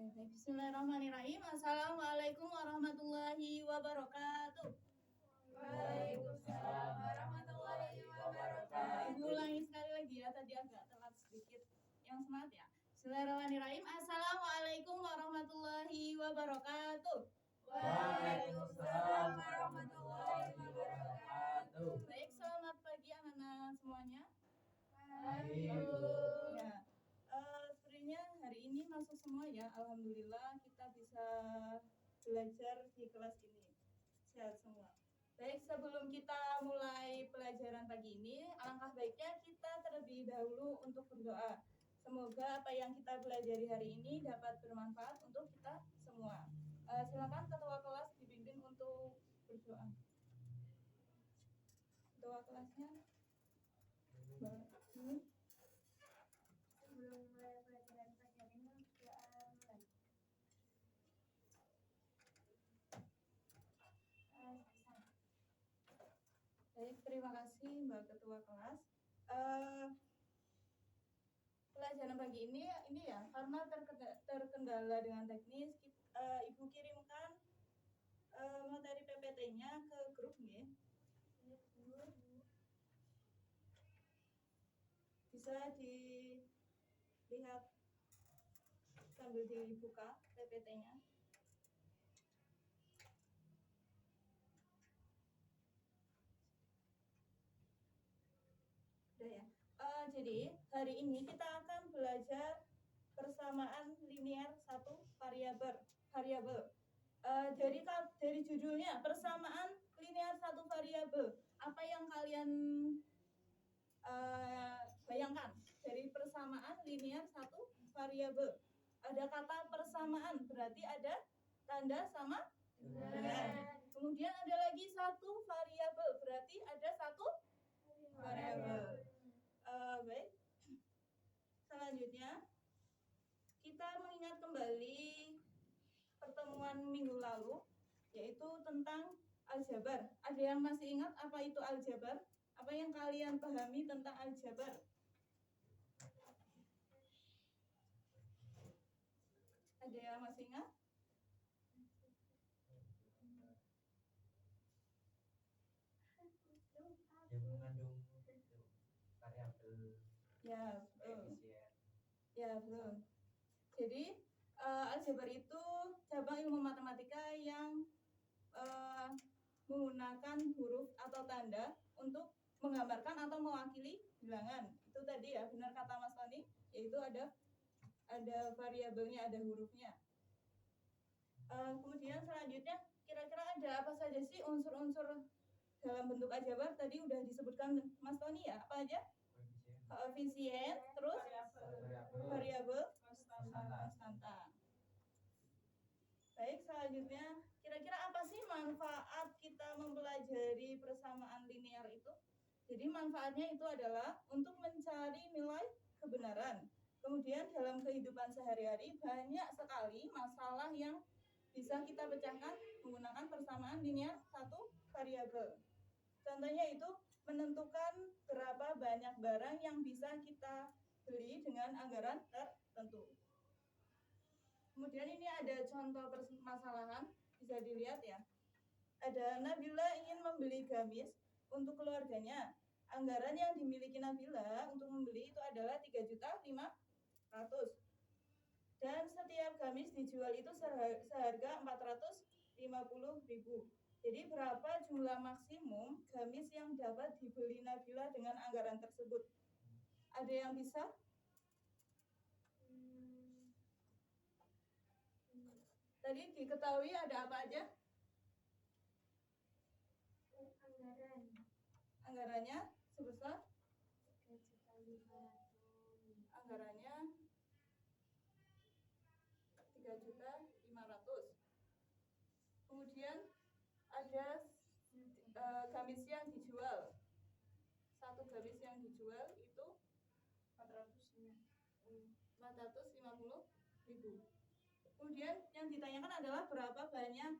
Baik, bismillahirrahmanirrahim. Assalamualaikum warahmatullahi wabarakatuh. Waalaikumsalam warahmatullahi wabarakatuh. Ibu ulangi sekali lagi ya, tadi agak telat sedikit. Yang semangat ya. Bismillahirrahmanirrahim. Assalamualaikum warahmatullahi wabarakatuh. Waalaikumsalam warahmatullahi wabarakatuh. Baik, selamat pagi anak-anak semuanya. Baik. Ya, sebenarnya hari ini masuk semua ya. Alhamdulillah kita bisa belajar di kelas ini. Sehat semua. Baik, sebelum kita mulai pelajaran pagi ini, alangkah baiknya kita terlebih dahulu untuk berdoa. Semoga apa yang kita pelajari hari ini dapat bermanfaat untuk kita semua. Silakan ketua kelas dibimbing untuk berdoa. Ketua kelasnya, Mbak. Sebelum mulai pelajaran pagi ini, doa mulai. Baik, terima kasih Mbak Ketua Kelas. Pelajaran pagi ini ya, karena terkendala dengan teknis, Ibu kirimkan materi PPT-nya ke grup nih. Bisa dilihat sambil dibuka PPT-nya. Udah ya. Jadi hari ini kita akan belajar persamaan linear satu variabel. Dari judulnya persamaan linear satu variabel. Apa yang kalian bayangkan dari persamaan linear satu variabel? Ada kata persamaan, berarti ada tanda sama dengan. Kemudian ada lagi satu variabel, berarti ada satu variabel. Baik. Selanjutnya kita mengingat kembali pertemuan minggu lalu, yaitu tentang aljabar. Ada yang masih ingat apa itu aljabar? Apa yang kalian pahami tentang aljabar? Ada yang masih ingat? Yang mengandung variabel Ya, koefisien. Ya, belum. Jadi aljabar itu cabang ilmu matematika yang menggunakan huruf atau tanda untuk menggambarkan atau mewakili bilangan. Itu tadi ya, benar kata Mas Tony, yaitu ada variabelnya, ada hurufnya. Kemudian selanjutnya, kira-kira ada apa saja sih unsur-unsur dalam bentuk aljabar? Tadi udah disebutkan Mas Tony ya, apa aja? Koefisien, terus variabel, konstanta. Baik, selanjutnya kira-kira apa sih manfaat kita mempelajari persamaan linear itu? Jadi manfaatnya itu adalah untuk mencari nilai kebenaran. Kemudian dalam kehidupan sehari-hari banyak sekali masalah yang bisa kita pecahkan menggunakan persamaan linear satu variabel. Contohnya itu menentukan berapa banyak barang yang bisa kita beli dengan anggaran tertentu. Kemudian ini ada contoh permasalahan, bisa dilihat ya. Ada Nabila ingin membeli gamis untuk keluarganya. Anggaran yang dimiliki Nabila untuk membeli itu adalah 3.500.000. Dan setiap gamis dijual itu seharga 450.000. Jadi berapa jumlah maksimum gamis yang dapat dibeli Nabila dengan anggaran tersebut? Ada yang bisa? Tadi diketahui ada apa aja? Anggarannya sebesar 3.500.000. anggarannya 3.500.000. Kemudian ada gamis yang dijual. Satu gamis yang dijual itu 450.000. Kemudian yang ditanyakan adalah berapa banyak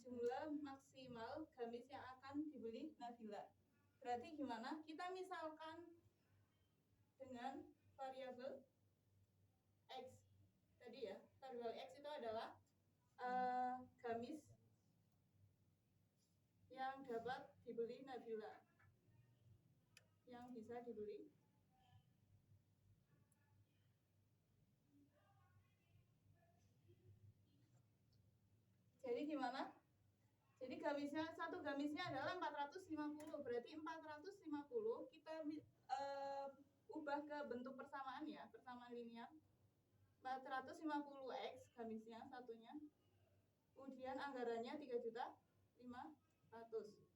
jumlah maksimal gamis yang akan dibeli Nabila. Berarti gimana? Kita misalkan dengan variabel X tadi ya. dibeli Nabila. Yang bisa dibeli. Jadi gimana? Jadi satu gamisnya adalah 450. Berarti 450 kita ubah ke bentuk persamaan ya, persamaan linear. 450x gamisnya satunya. Kemudian anggarannya 3.500.000.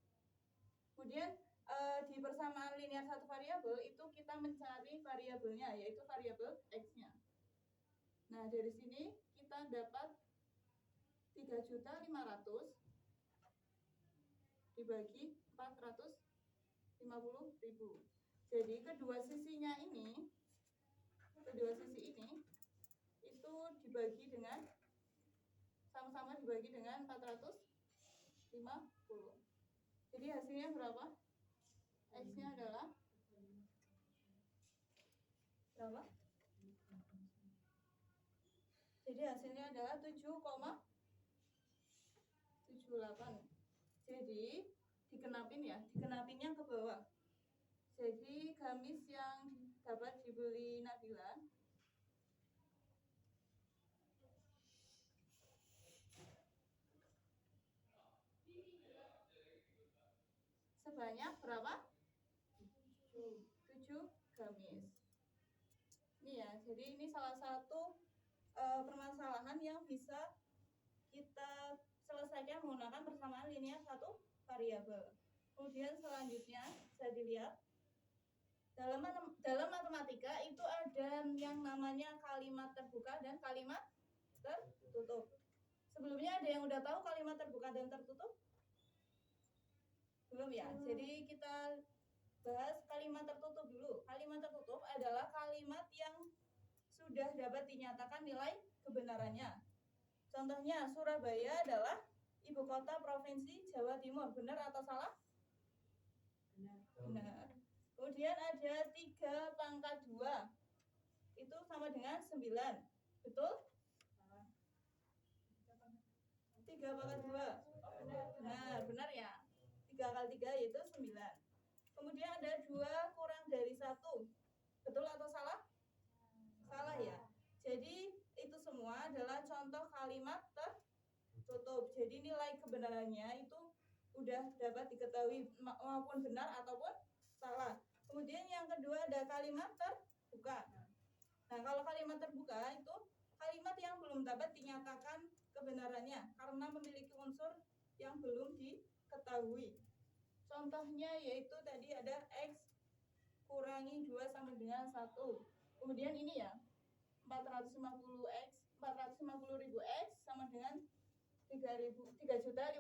Kemudian di persamaan linear satu variabel itu kita mencari variabelnya, yaitu variabel x-nya. Nah, dari sini kita dapat 3.500.000 dibagi 450.000. Jadi kedua sisi ini itu dibagi dengan sama-sama dibagi dengan 450. Jadi hasilnya berapa? X-nya adalah berapa? Jadi hasilnya adalah 7,78. Jadi dikenapinnya ke bawah. Jadi gamis yang dapat dibeli Nabila sebanyak berapa? 7 gamis. Ini ya, jadi ini salah satu permasalahan yang bisa kita selesaikan menggunakan persamaan linear satu variabel. Kemudian selanjutnya bisa dilihat dalam matematika itu ada yang namanya kalimat terbuka dan kalimat tertutup. Sebelumnya ada yang udah tahu kalimat terbuka dan tertutup? Belum ya? Jadi kita bahas kalimat tertutup dulu. Kalimat tertutup adalah kalimat yang sudah dapat dinyatakan nilai kebenarannya. Contohnya, Surabaya adalah ibu kota provinsi Jawa Timur. Benar atau salah? Benar. Kemudian ada 3 pangkat 2. Itu sama dengan 9. Betul? 3 pangkat 2. Benar ya. 3 kali 3 yaitu 9. Kemudian ada 2 kurang dari 1. Betul atau salah? Salah ya. Jadi itu semua adalah contoh kalimat tertutup. Jadi nilai kebenarannya itu udah dapat diketahui maupun benar ataupun salah. Kemudian yang kedua ada kalimat terbuka. Nah, kalau kalimat terbuka itu kalimat yang belum dapat dinyatakan kebenarannya karena memiliki unsur yang belum diketahui. Contohnya yaitu tadi ada X kurangi 2 sama dengan 1. Kemudian ini ya, 450.000 X sama dengan 3.500.000.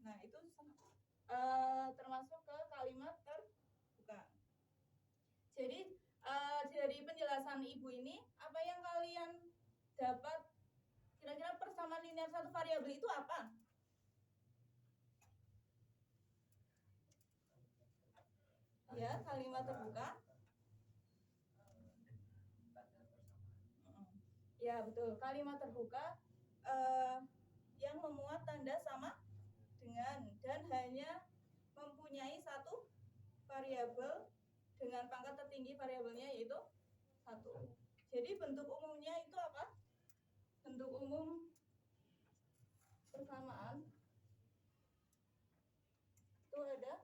Nah, itu termasuk ke kalimat terbuka. Jadi dari penjelasan Ibu ini, apa yang kalian dapat? Kira-kira persamaan linear satu variabel itu apa? Ya, kalimat terbuka. Ya, betul. Kalimat terbuka yang memuat tanda sama dengan dan hanya mempunyai satu variabel dengan pangkat tertinggi variabelnya yaitu 1. Jadi bentuk umumnya itu apa? Bentuk umum persamaan itu ada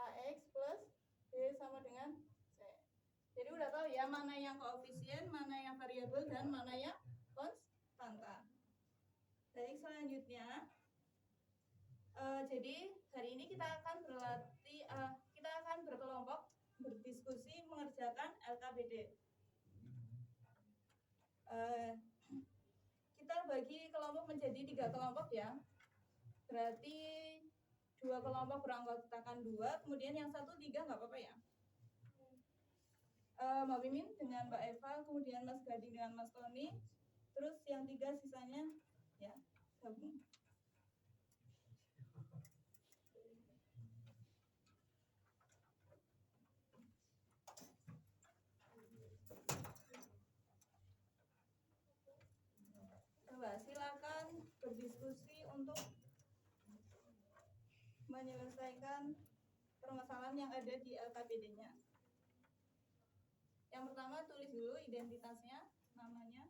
AX plus B sama dengan C. Jadi udah tahu ya mana yang koefisien, mana yang variabel, dan mana yang konstanta. Baik, selanjutnya jadi hari ini kita akan berkelompok berdiskusi mengerjakan LKPD. Kita bagi kelompok menjadi 3 kelompok ya. Berarti 2 kelompok beranggotakan 2, kemudian yang 1 3 nggak apa-apa ya. Mbak Mimin dengan Mbak Eva, kemudian Mas Gading dengan Mas Tony, terus yang 3 sisanya ya gabung. Coba silakan berdiskusi untuk menyelesaikan permasalahan yang ada di LKPD-nya. Yang pertama, tulis dulu identitasnya, namanya.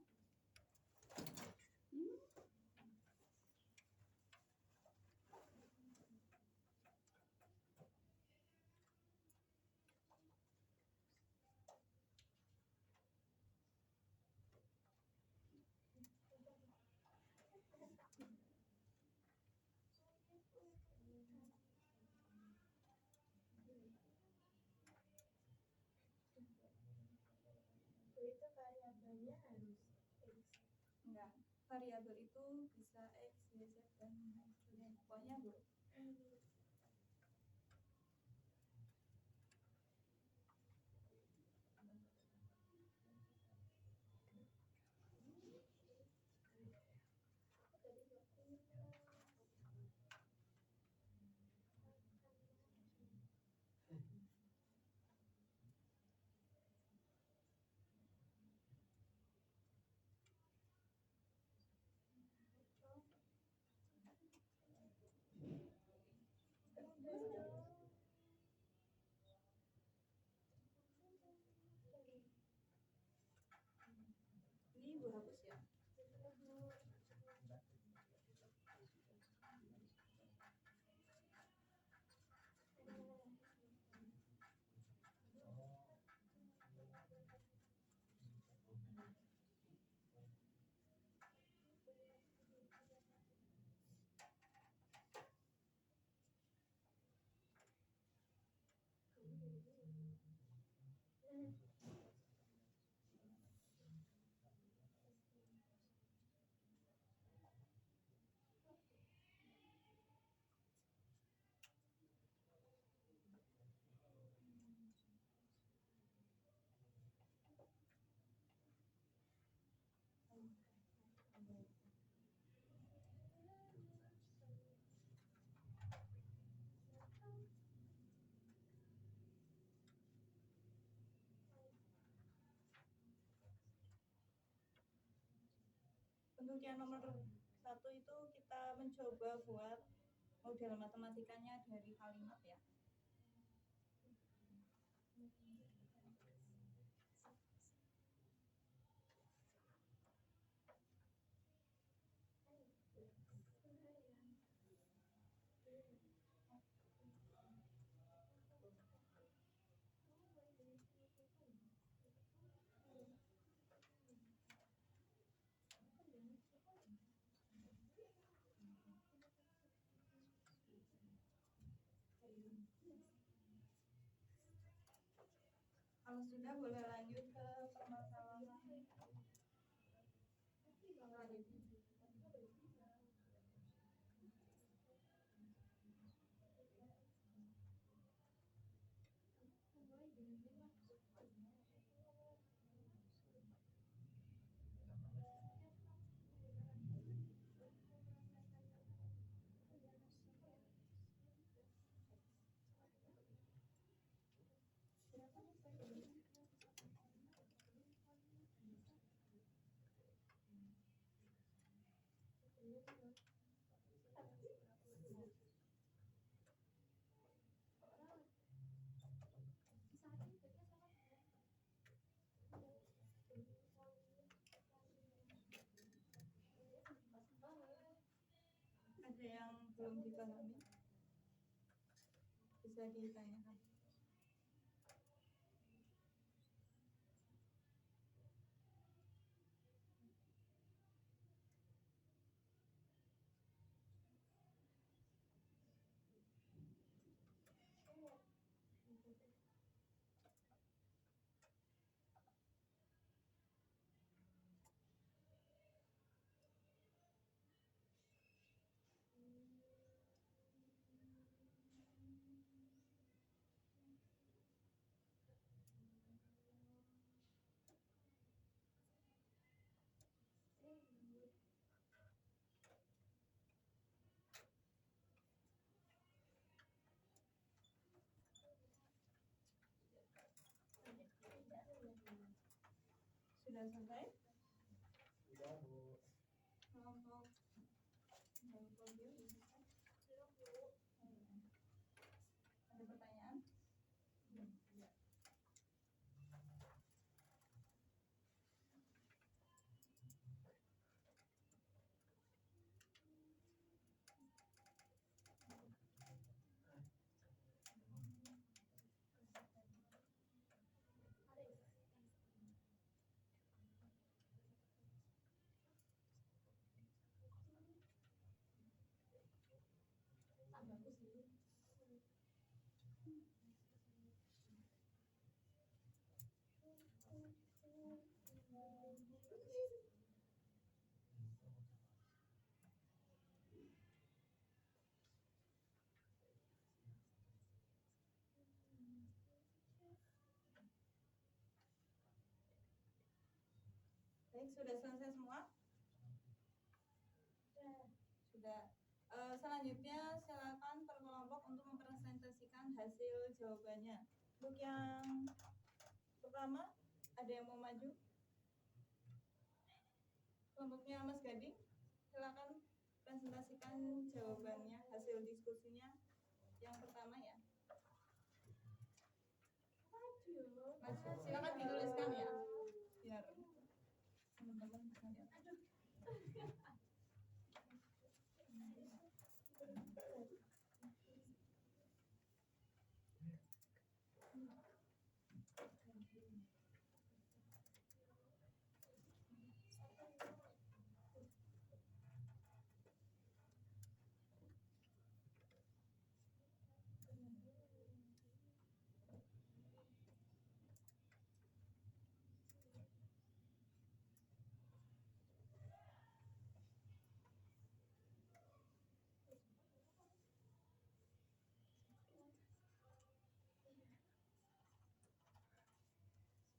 Itu variabelnya harus X. Enggak, variabel itu bisa X, Y, Z, dan lain sebagainya. Pokoknya huruf. Ini ibu hapus ya. Untuk yang nomor 1 itu kita mencoba buat model matematikanya dari kalimat ya. Kalau sudah boleh lanjut ke permasalahan. Ada yang belum dipahami? Bisa ditanyakan. Sudah selesai? Sudah, Bu. Kelompok dia bisa. Baik, sudah selesai semua? Sudah. Selanjutnya silakan per kelompok untuk mempresentasikan hasil jawabannya. Untuk yang pertama, ada yang mau maju? Kelompoknya Mas Gading, silakan presentasikan jawabannya, hasil diskusinya yang pertama ya. Mas, silakan dituliskan ya, biar teman-teman bisa lihat.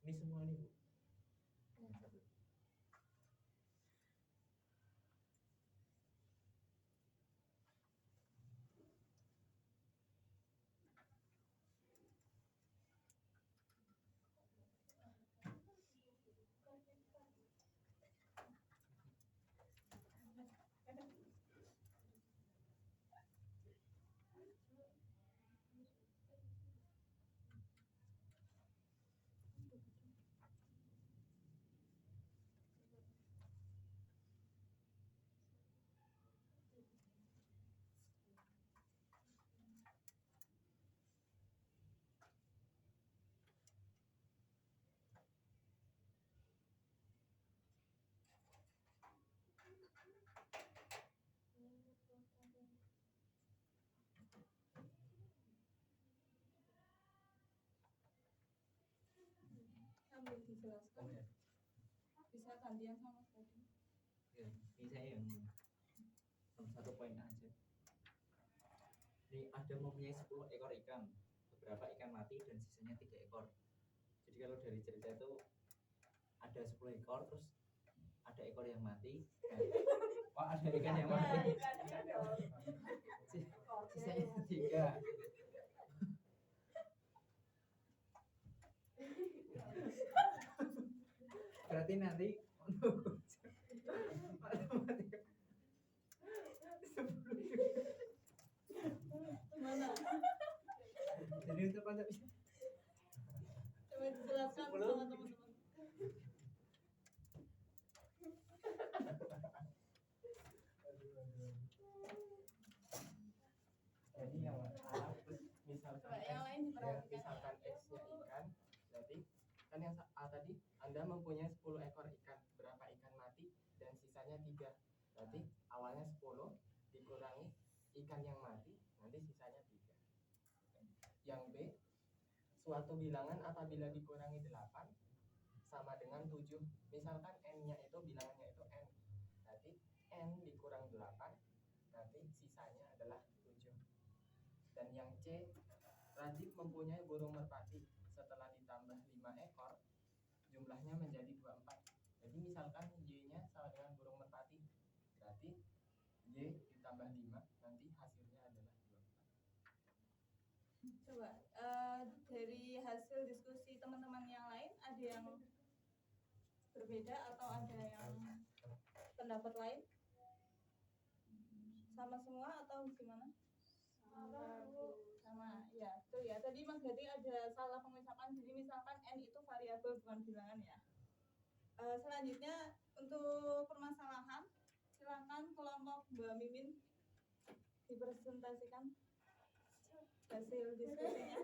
Ini semua nih, Bu. Sambil dijelaskan, Oh, ya. bisa gantian sama Mas Gading. Oke, ini saya yang satu poin aja. Ini ada mempunyai 10 ekor ikan, beberapa ikan mati dan sisanya 3 ekor. Jadi kalau dari cerita itu ada 10 ekor, terus ada ekor yang mati. Oh, ada ikan yang mati. Sisanya 3. Berarti nanti untuk Gimana? jadi untuk konsep Coba dijelaskan 10. sama teman-teman. Jadi yang A terus misalkan Coba yang lain diperhatikan. misalkan X-nya ikan, berarti kan yang A tadi Anda mempunyai 10 ekor ikan, berapa ikan mati dan sisanya 3. Berarti awalnya 10 dikurangi ikan yang mati, nanti sisanya 3. Yang B, suatu bilangan apabila dikurangi 8 sama dengan 7. Misalkan N-nya itu bilangannya itu N. Berarti N dikurang 8, nanti sisanya adalah 7. Dan yang C, Radif mempunyai burung merpati. Setelah ditambah 5 ekor, jumlahnya menjadi 24. Jadi misalkan Y-nya sama dengan burung merpati, berarti Y ditambah 5, nanti hasilnya adalah 24. Coba dari hasil diskusi teman-teman yang lain, ada yang berbeda atau ada yang pendapat lain? Sama semua atau gimana? Sama, ya betul ya. Tadi Mas Gading ada salah pengucapan. Jadi misalkan N itu variabel bukan bilangan ya. Selanjutnya untuk permasalahan, silakan kelompok Mbak Mimin dipresentasikan hasil diskusinya.